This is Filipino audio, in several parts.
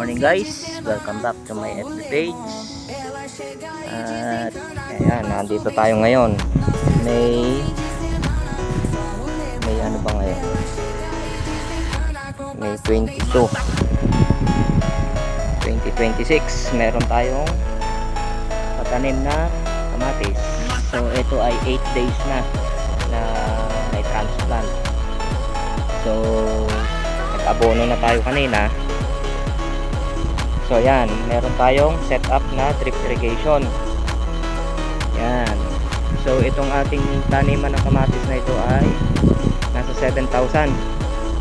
morning guys, welcome back to my FB page. At ayan, nandito tayo ngayon. May ano ba ngayon? May 22 2026. Meron tayong patanim na kamatis. So ito ay 8 days na may transplant. So nag-abono na tayo kanina. So yan, meron tayong setup na drip irrigation. Yan. So itong ating taniman ng kamatis na ito ay nasa 7,000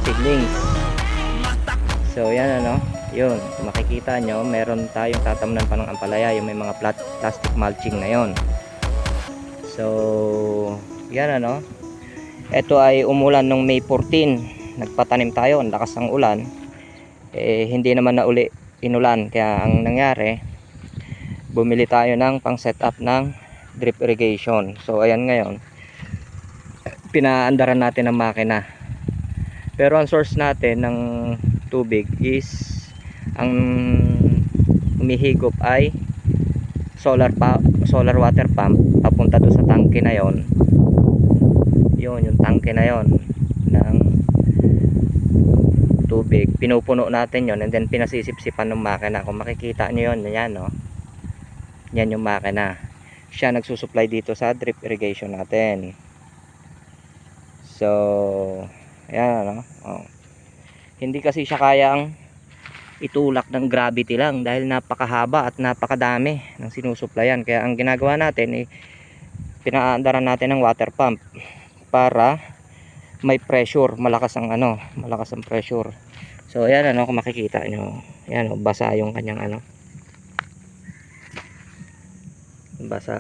seedlings. So yan ano, yun, kung makikita nyo, meron tayong tatamnan pa ng ampalaya, yung may mga plastic mulching na yon. So yan ano, ito ay umulan nung May 14, nagpatanim tayo, ang lakas ng ulan. Hindi naman na uli inulan, kaya ang nangyari, bumili tayo ng pang setup ng drip irrigation. So ayan, ngayon pinaandaran natin ang makina, pero ang source natin ng tubig is, ang umihigop ay solar water pump papunta doon sa tangke na yon. Yung tangke na yon ng tubig, pinupuno natin yon, and then pinasisipsipan ng makina. Kung makikita nyo yun, yan no, yan yung makina, siya nagsusupply dito sa drip irrigation natin. So yan no, hindi kasi siya kayang itulak ng gravity lang, dahil napakahaba at napakadami ng sinusuplayan. Kaya ang ginagawa natin, pinaandaran natin ng water pump para may pressure, malakas ang pressure. So ayan ano, kung makikita nyo, ayan, basa yung kanyang basa.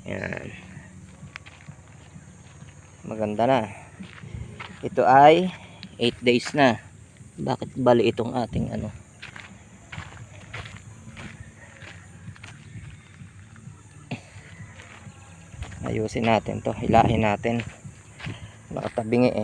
Ayan, maganda na. Ito ay 8 days na. Bakit bali itong ating ayusin natin to, hilahin natin, nakatabingi